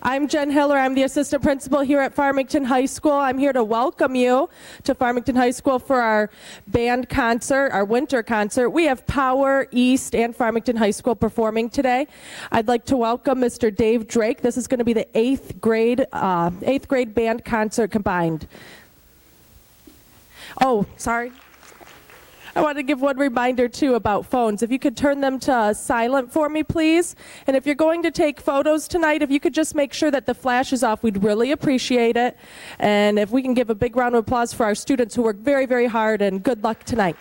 I'm Jen Hiller. I'm the assistant principal here at Farmington High School. I'm here to welcome you to Farmington High School for our band concert, our winter concert. We have Power, East, and Farmington High School performing today. I'd like to welcome Mr. Dave Drake. This is going to be the eighth grade band concert combined. Oh, sorry. I want to give one reminder, too, about phones. If you could turn them to silent for me, please. And if you're going to take photos tonight, if you could just make sure that the flash is off, we'd really appreciate it. And if we can give a big round of applause for our students who work very, very hard, and good luck tonight.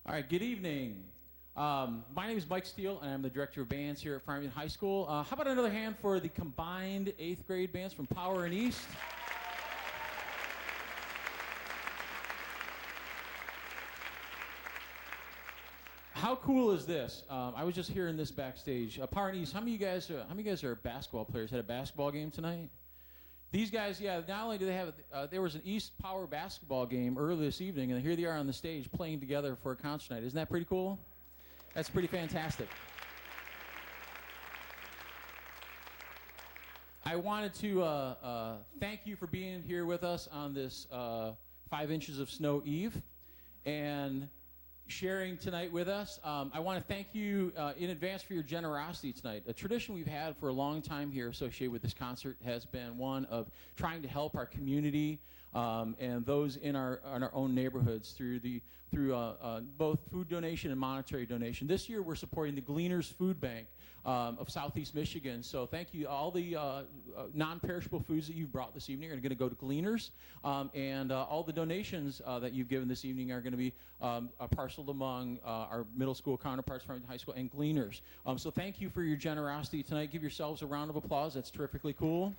All right, good evening. My name is Mike Steele, and I'm the director of bands here at Farmington High School. How about another hand for the combined 8th grade bands from Power and East? How cool is this? I was just hearing this backstage. Power and East, how many of you guys are basketball players? Had a basketball game tonight? These guys, yeah, not only do they have, there was an East Power basketball game earlier this evening, and here they are on the stage playing together for a concert night. Isn't that pretty cool? That's pretty fantastic. I wanted to thank you for being here with us on this 5 inches of snow eve and sharing tonight with us. I want to thank you in advance for your generosity tonight. A tradition we've had for a long time here associated with this concert has been one of trying to help our community and those in our own neighborhoods through both food donation and monetary donation. This year we're supporting the Gleaners Food Bank of Southeast Michigan. So thank you. All the non-perishable foods that you've brought this evening are going to go to Gleaners, and all the donations that you've given this evening are going to be parceled among our middle school counterparts from high school and Gleaners. So thank you for your generosity tonight. Give yourselves a round of applause. That's terrifically cool.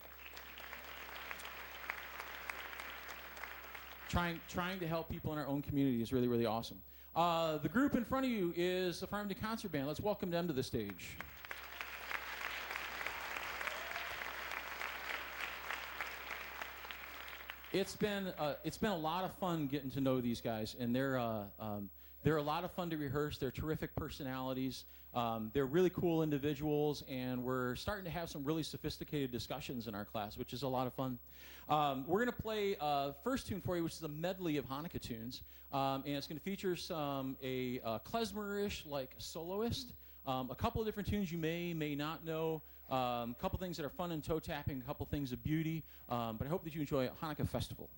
Trying to help people in our own community is really, really awesome. The group in front of you is the Farmington Concert Band. Let's welcome them to the stage. It's been a lot of fun getting to know these guys, and they're a lot of fun to rehearse. They're terrific personalities. They're really cool individuals, and we're starting to have some really sophisticated discussions in our class, which is a lot of fun. We're going to play first tune for you, which is a medley of Hanukkah tunes, and it's going to feature a klezmer-ish like soloist, a couple of different tunes you may not know, a couple things that are fun and toe-tapping, a couple things of beauty, but I hope that you enjoy Hanukkah Festival.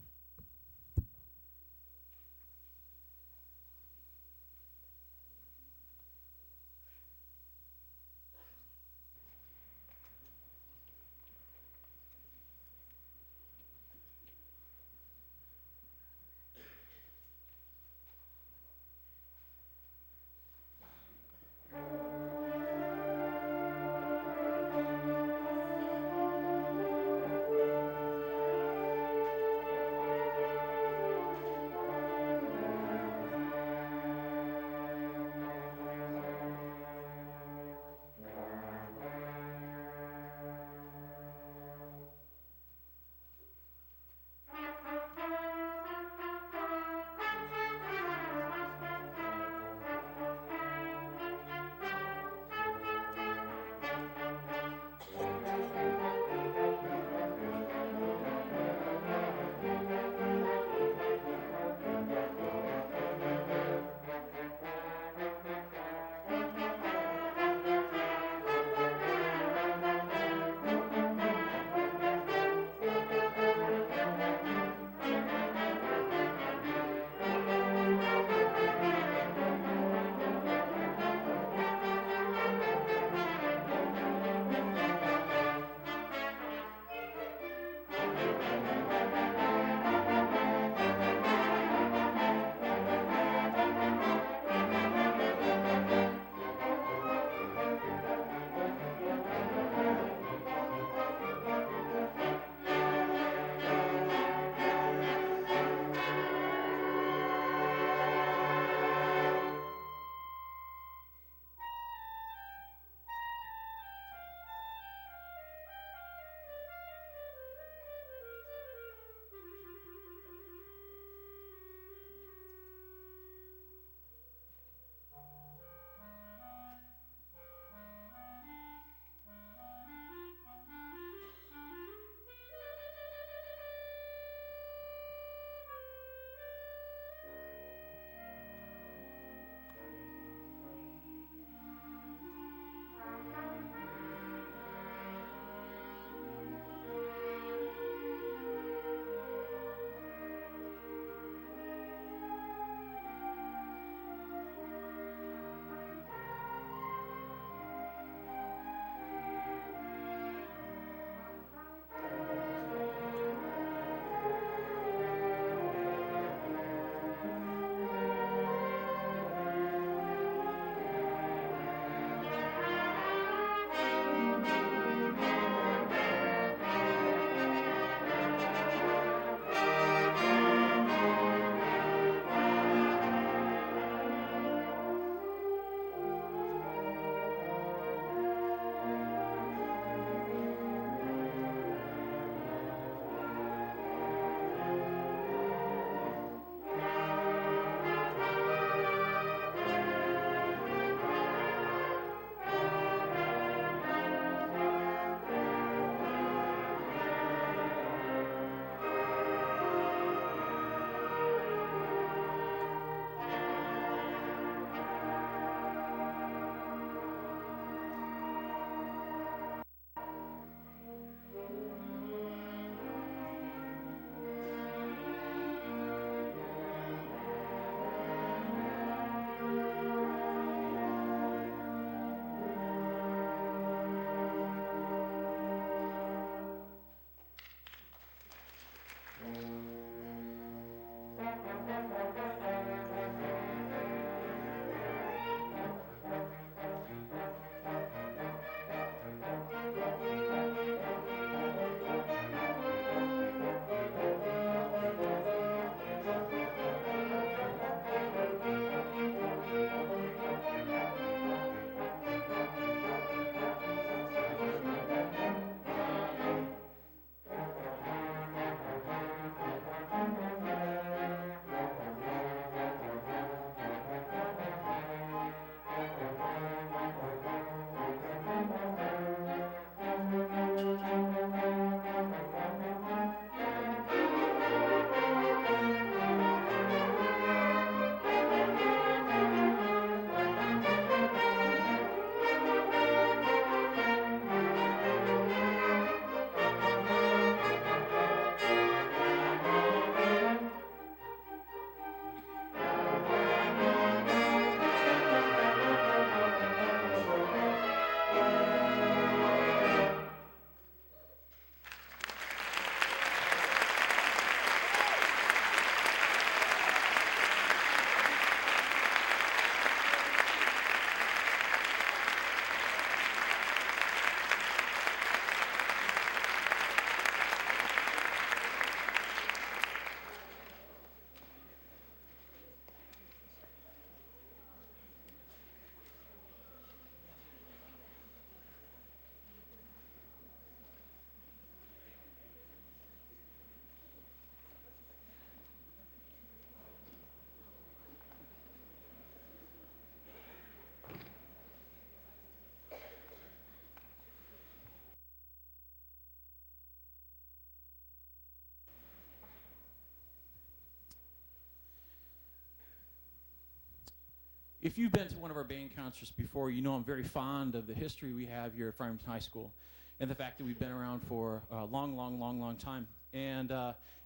if you've been to one of our band concerts before, you know I'm very fond of the history we have here at Farmington High School and the fact that we've been around for a long time. And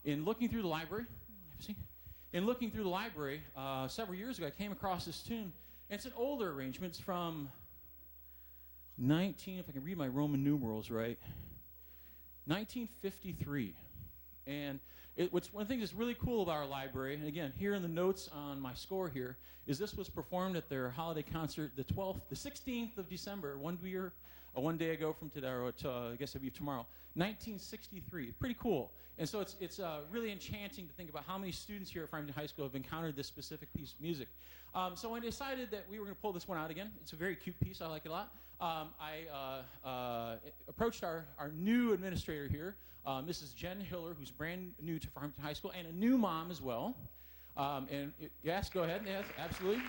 in looking through the library, several years ago, I came across this tune. And it's an older arrangement. It's from if I can read my Roman numerals right, 1953. And one of the things that's really cool about our library, and again, here in the notes on my score here, is this was performed at their holiday concert the 16th of December, one day ago from today, or I guess it'll be tomorrow, 1963. Pretty cool. And so it's really enchanting to think about how many students here at Farmington High School have encountered this specific piece of music. So I decided that we were going to pull this one out again. It's a very cute piece. I like it a lot. I approached our new administrator here, Mrs. Jen Hiller, who's brand new to Farmington High School and a new mom as well. Yes, go ahead. Yes, absolutely.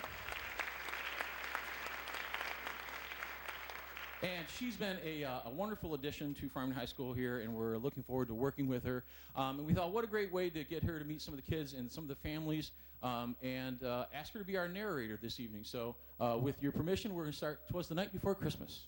And she's been a wonderful addition to Farmington High School here, and we're looking forward to working with her. And we thought, what a great way to get her to meet some of the kids and some of the families, and ask her to be our narrator this evening. So with your permission, we're going to start 'Twas the Night Before Christmas.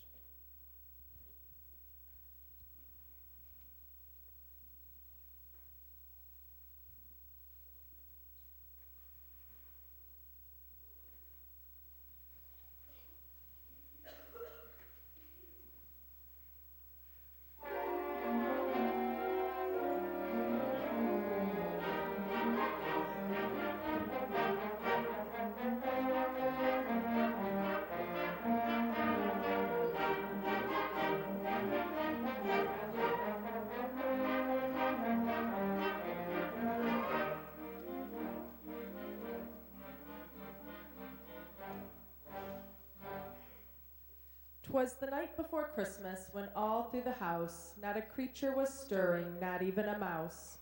'Twas the night before Christmas, when all through the house not a creature was stirring, not even a mouse.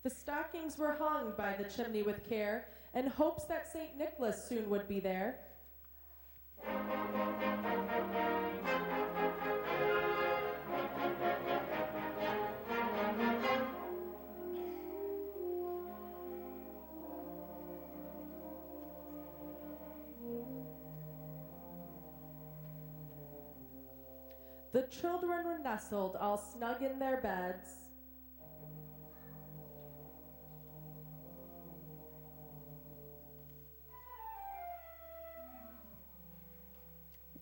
The stockings were hung by the chimney with care, in hopes that St. Nicholas soon would be there. The children were nestled all snug in their beds.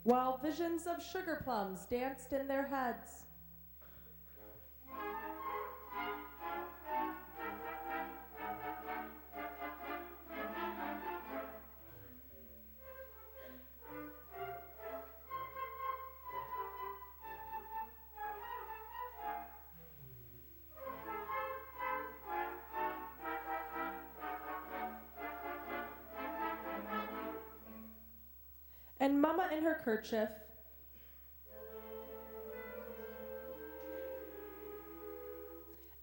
While visions of sugar plums danced in their heads. And Mama in her kerchief,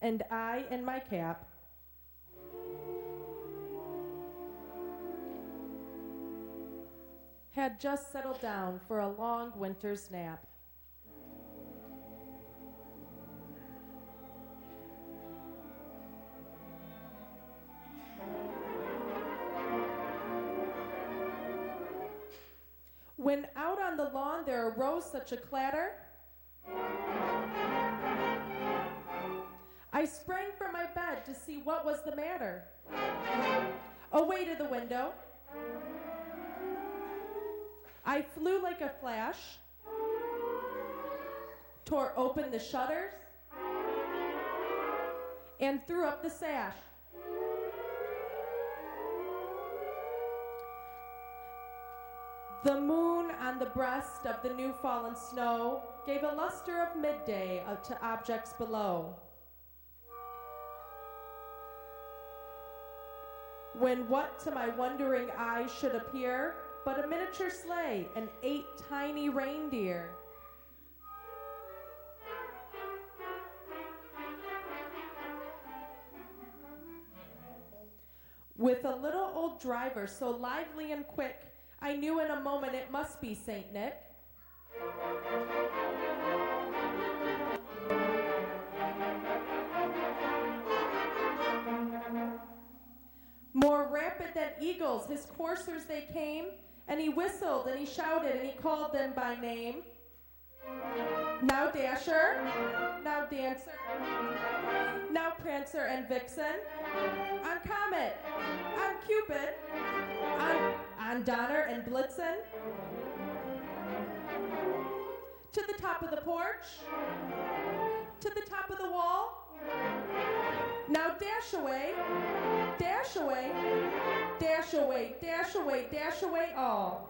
and I in my cap, had just settled down for a long winter's nap. When out on the lawn there arose such a clatter, I sprang from my bed to see what was the matter. Away to the window, I flew like a flash, tore open the shutters, and threw up the sash. The moon on the breast of the new fallen snow gave a luster of midday to objects below. When what to my wondering eyes should appear but a miniature sleigh and 8 tiny reindeer. With a little old driver so lively and quick, I knew in a moment it must be Saint Nick. eagles, his coursers they came, and he whistled and he shouted and he called them by name. Now Dasher, now Dancer, now Prancer and Vixen, on Comet, on Cupid, on Donner and Blitzen, to the top of the porch, to the top of the wall. Now dash away, dash away, dash away, dash away, dash away all.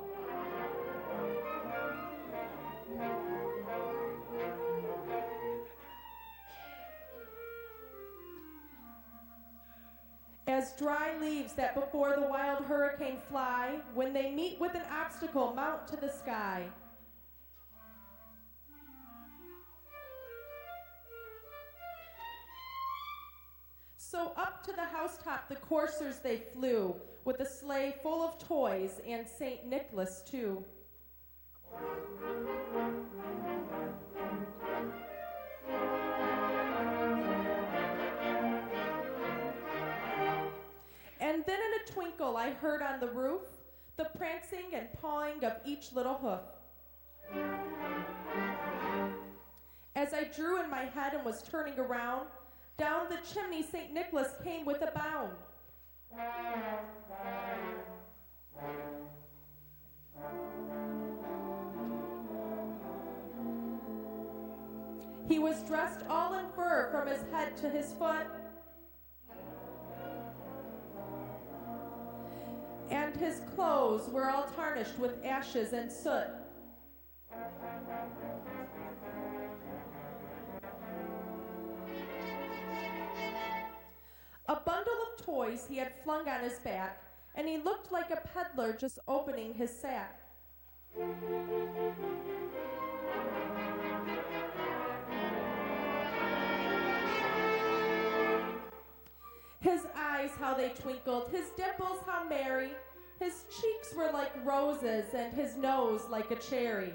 As dry leaves that before the wild hurricane fly, when they meet with an obstacle, mount to the sky. So up to the housetop the coursers they flew, with a sleigh full of toys and St. Nicholas too. And then in a twinkle I heard on the roof the prancing and pawing of each little hoof. As I drew in my head and was turning around, down the chimney St. Nicholas came with a bound. He was dressed all in fur from his head to his foot, and his clothes were all tarnished with ashes and soot. A bundle of toys he had flung on his back, and he looked like a peddler just opening his sack. His eyes, how they twinkled, his dimples, how merry. His cheeks were like roses, and his nose like a cherry.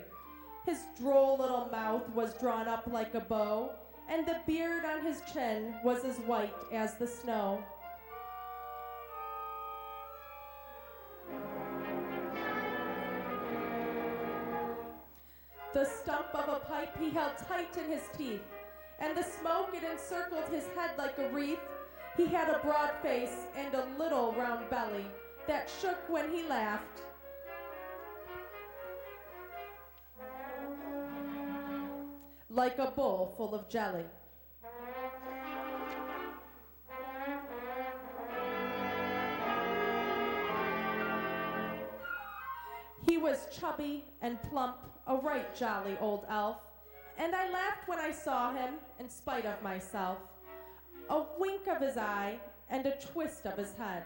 His droll little mouth was drawn up like a bow, and the beard on his chin was as white as the snow. The stump of a pipe he held tight in his teeth, and the smoke it encircled his head like a wreath. He had a broad face and a little round belly that shook when he laughed. Like a bowl full of jelly. He was chubby and plump, a right jolly old elf, and I laughed when I saw him, in spite of myself. A wink of his eye and a twist of his head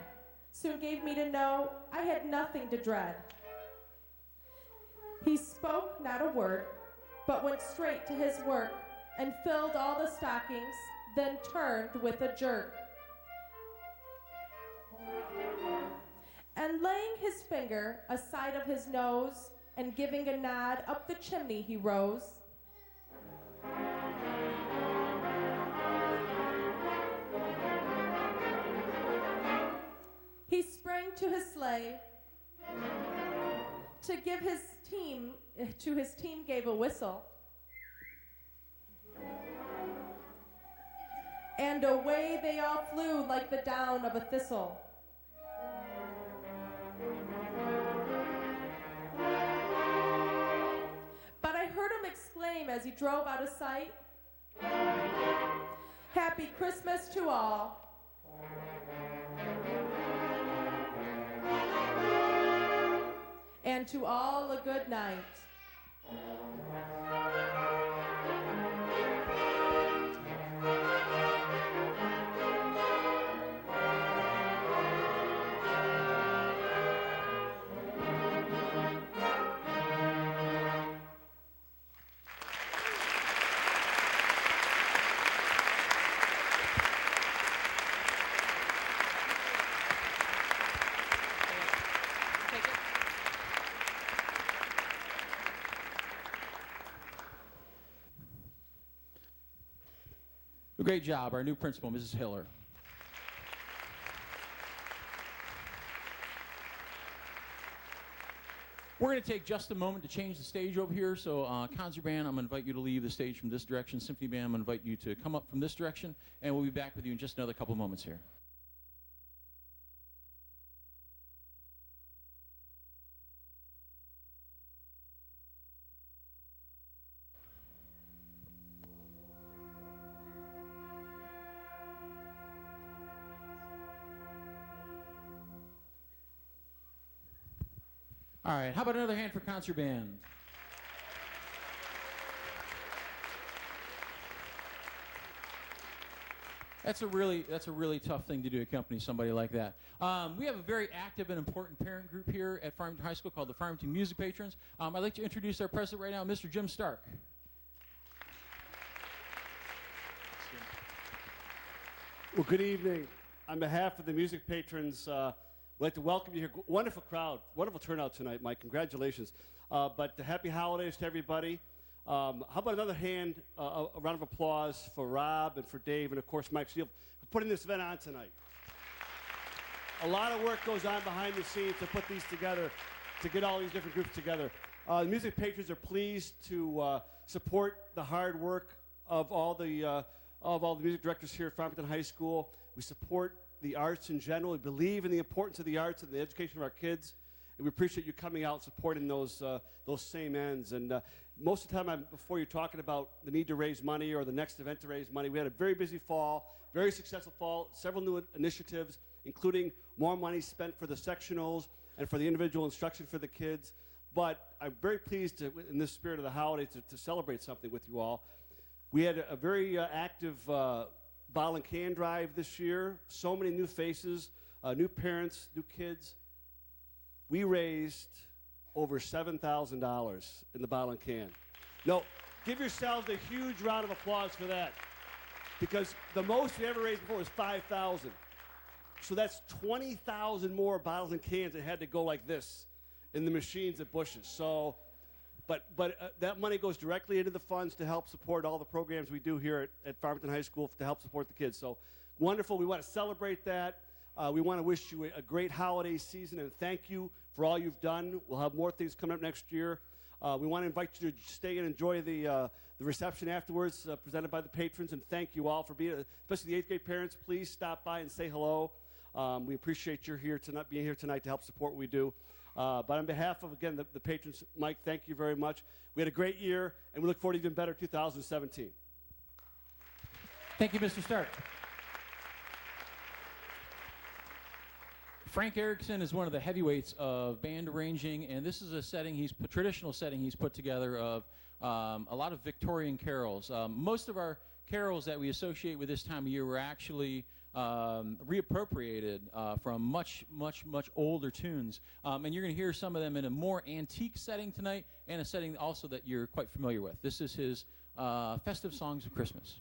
soon gave me to know I had nothing to dread. He spoke not a word, but went straight to his work and filled all the stockings, then turned with a jerk. And laying his finger aside of his nose and giving a nod, up the chimney he rose. He sprang to his sleigh to give his team gave a whistle. And away they all flew like the down of a thistle. But I heard him exclaim as he drove out of sight, "Happy Christmas to all." And to all a good night. Great job, our new principal, Mrs. Hiller. We're going to take just a moment to change the stage over here. So, concert band, I'm going to invite you to leave the stage from this direction. Symphony band, I'm going to invite you to come up from this direction. And we'll be back with you in just another couple of moments here. All right, how about another hand for concert band? That's a really tough thing to do, accompany somebody like that. We have a very active and important parent group here at Farmington High School called the Farmington Music Patrons. I'd like to introduce our president right now, Mr. Jim Stark. Well, good evening. On behalf of the music patrons, I'd like to welcome you here. Wonderful crowd, wonderful turnout tonight, Mike. Congratulations. But happy holidays to everybody. How about another hand, a round of applause for Rob and for Dave and, of course, Mike Steele for putting this event on tonight. A lot of work goes on behind the scenes to put these together, to get all these different groups together. The music patrons are pleased to support the hard work of all the music directors here at Farmington High School. We support the arts in general. We believe in the importance of the arts and the education of our kids. And we appreciate you coming out and supporting those same ends. And most of the time, before you're talking about the need to raise money or the next event to raise money, we had a very busy fall, very successful fall, several new initiatives, including more money spent for the sectionals and for the individual instruction for the kids. But I'm very pleased to, in this spirit of the holiday, to celebrate something with you all. We had a very active bottle and can drive this year. So many new faces, new parents, new kids. We raised over $7,000 in the bottle and can. No, give yourselves a huge round of applause for that, because the most we ever raised before was $5,000. So that's 20,000 more bottles and cans that had to go like this in the machines at Bush's. So, but that money goes directly into the funds to help support all the programs we do here at Farmington High School to help support the kids. So wonderful. We want to celebrate that. We want to wish you a great holiday season and thank you for all you've done. We'll have more things coming up next year. We want to invite you to stay and enjoy the reception afterwards presented by the patrons, and thank you all for being, especially the 8th grade parents. Please stop by and say hello. We appreciate you being here tonight to help support what we do. But on behalf of, again, the patrons, Mike, thank you very much. We had a great year, and we look forward to even better 2017. Thank you, Mr. Stark. Frank Erickson is one of the heavyweights of band arranging, and this is a traditional setting he's put together of a lot of Victorian carols. Most of our carols that we associate with this time of year were actually reappropriated from much older tunes. And you're going to hear some of them in a more antique setting tonight, and a setting also that you're quite familiar with. This is his Festive Songs of Christmas.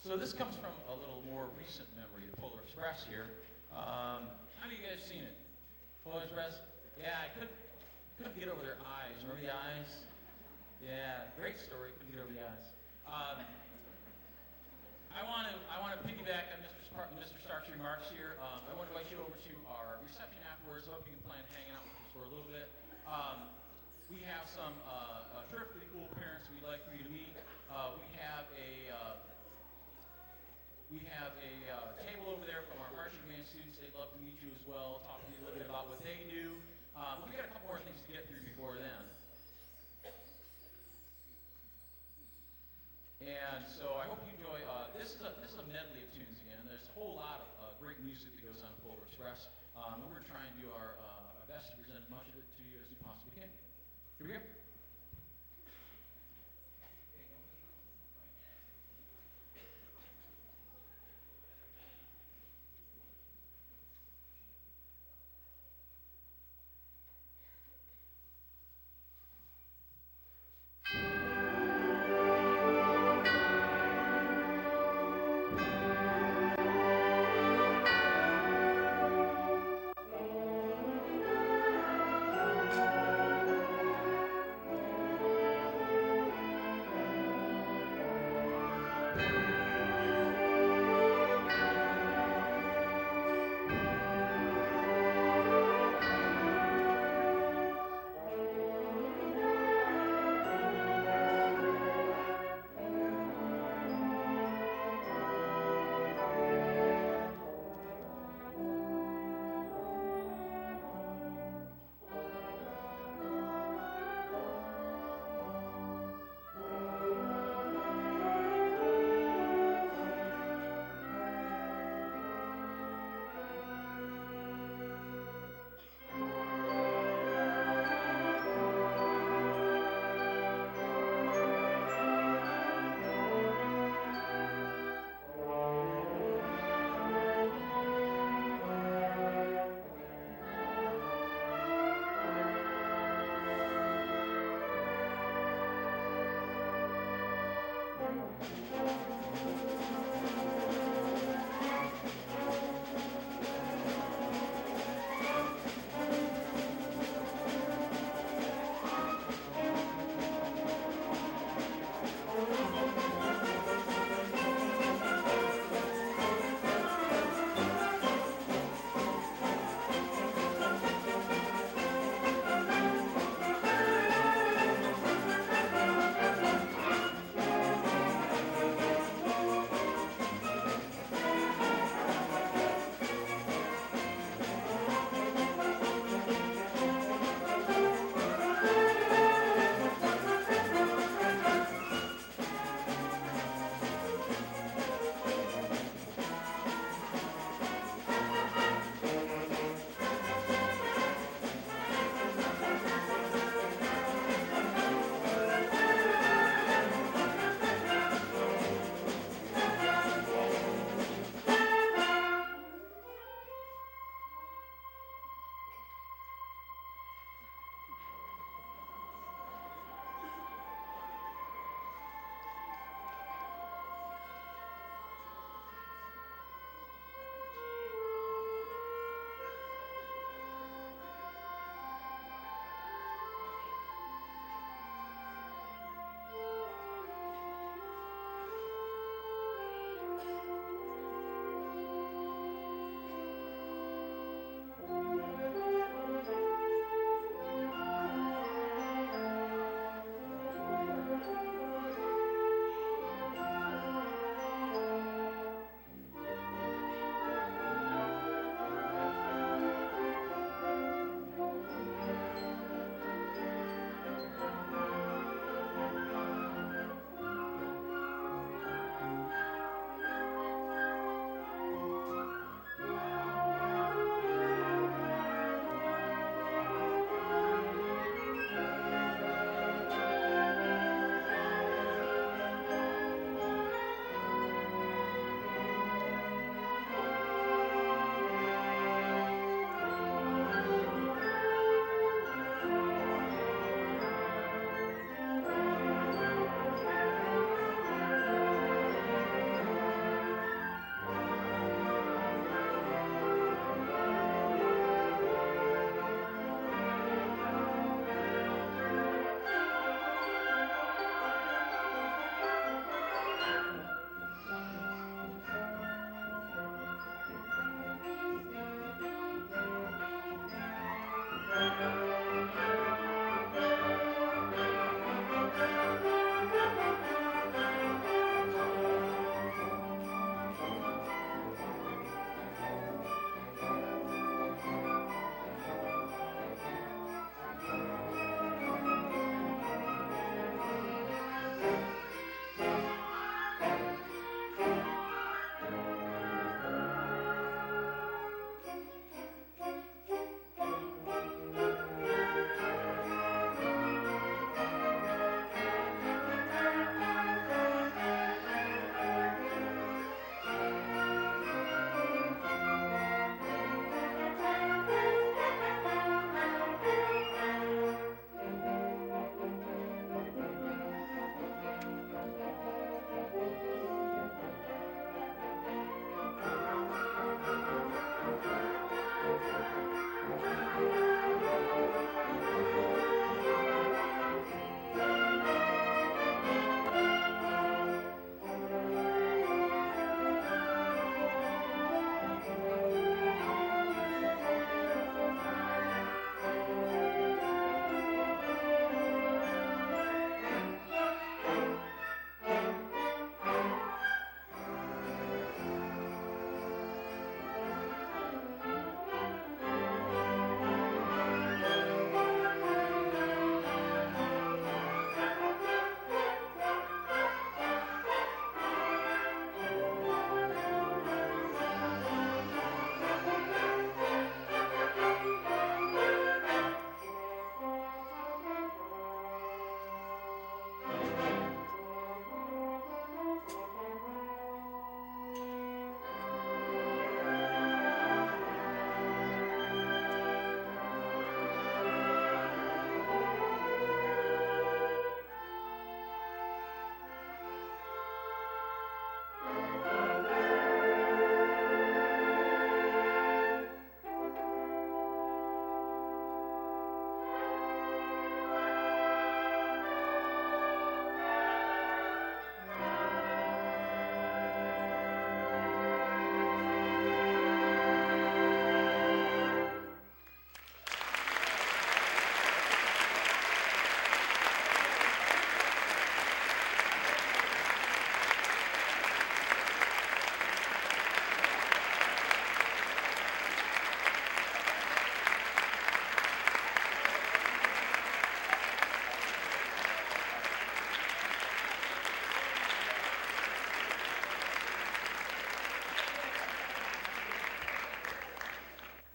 So this comes from a little more recent memory, the Polar Express here. How many of you guys seen it? Polar Express? Yeah, I couldn't get over their eyes. Remember the eyes? Yeah, great story. Couldn't get over the eyes. I want to piggyback on Mr. Stark's remarks here. I want to invite you over to our reception afterwards. Hope you can plan on hanging out with us for a little bit. We have some terrifically cool parents we'd like for you to meet. We have a table over there from our marching band students. They'd love to meet you as well, talk to you a little bit about what they do. We've got a couple more things to get through before then. And so I hope you enjoy. This is a medley of tunes again. There's a whole lot of great music that goes on Polar Express. And we're trying to do our best to present as much of it to you as we possibly can. Here we go.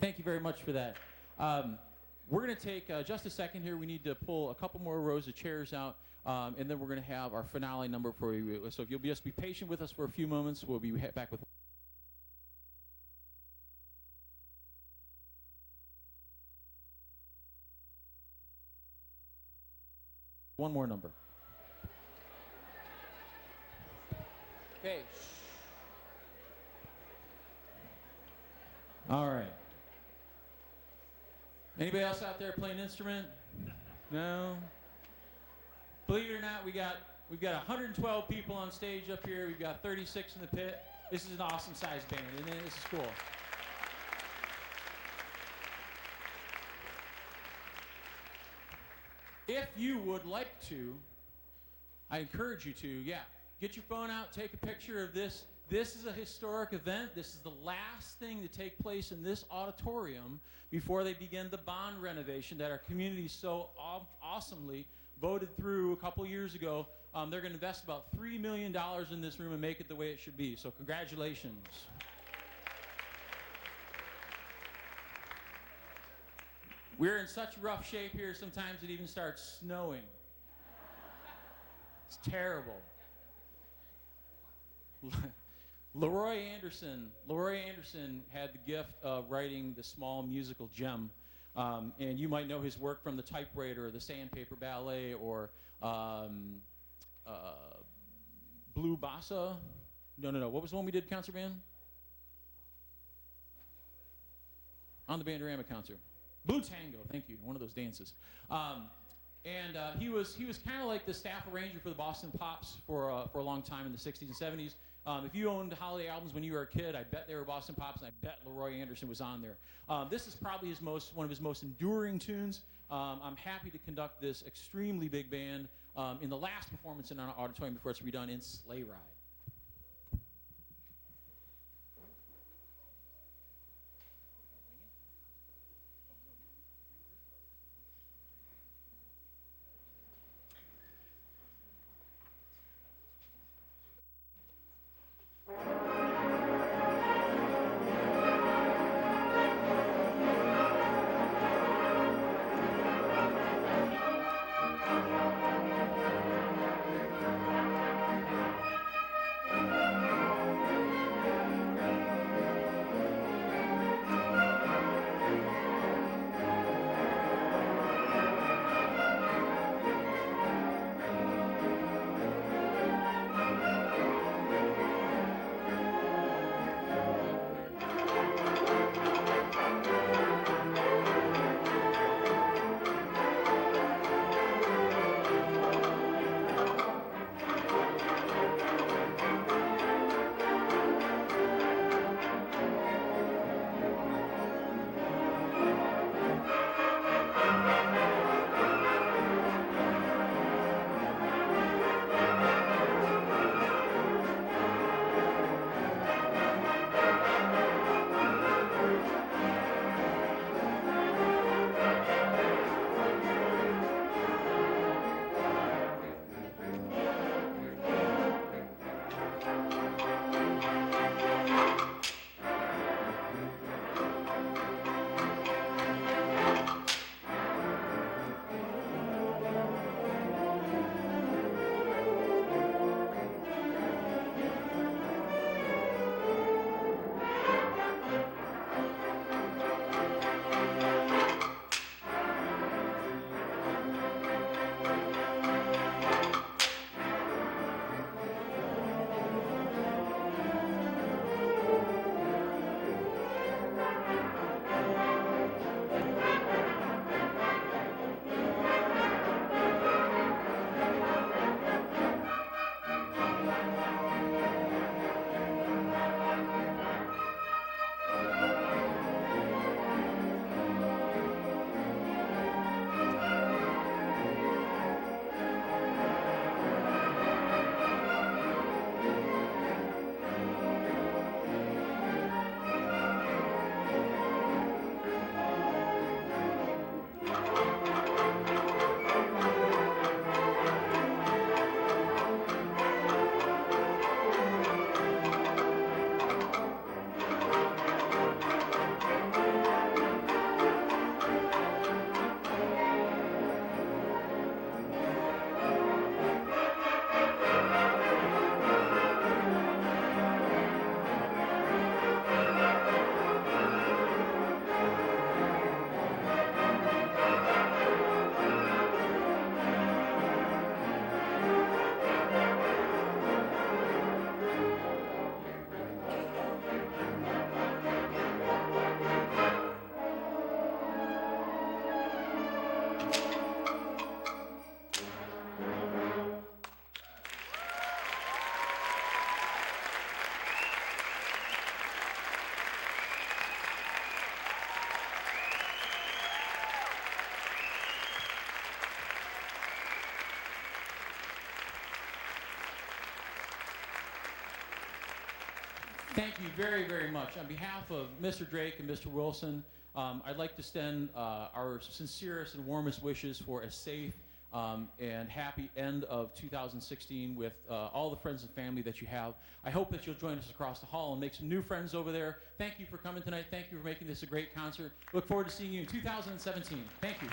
Thank you very much for that. We're going to take just a second here. We need to pull a couple more rows of chairs out, and then we're going to have our finale number for you. So if you'll just be patient with us for a few moments, we'll be back with one more number. Okay. All right. Anybody else out there playing an instrument? No? Believe it or not, we've got 112 people on stage up here. We've got 36 in the pit. This is an awesome sized band, and this is cool. If you would like to, I encourage you to, get your phone out, take a picture of this. This is a historic event. This is the last thing to take place in this auditorium before they begin the bond renovation that our community so awesomely voted through a couple years ago. They're going to invest about $3 million in this room and make it the way it should be. So congratulations. We're in such rough shape here, sometimes it even starts snowing. It's terrible. Leroy Anderson had the gift of writing the small musical gem. And you might know his work from the Typewriter or the Sandpaper Ballet or Blue Bossa. No. What was the one we did, concert band? On the Bandorama concert. Blue Tango, thank you, one of those dances. He was kind of like the staff arranger for the Boston Pops for a long time in the 60s and 70s. If you owned holiday albums when you were a kid, I bet they were Boston Pops, and I bet Leroy Anderson was on there. This is probably one of his most enduring tunes. I'm happy to conduct this extremely big band in the last performance in our auditorium before it's redone in Sleigh Ride. Thank you very, very much. On behalf of Mr. Drake and Mr. Wilson, I'd like to extend our sincerest and warmest wishes for a safe and happy end of 2016 with all the friends and family that you have. I hope that you'll join us across the hall and make some new friends over there. Thank you for coming tonight. Thank you for making this a great concert. Look forward to seeing you in 2017. Thank you.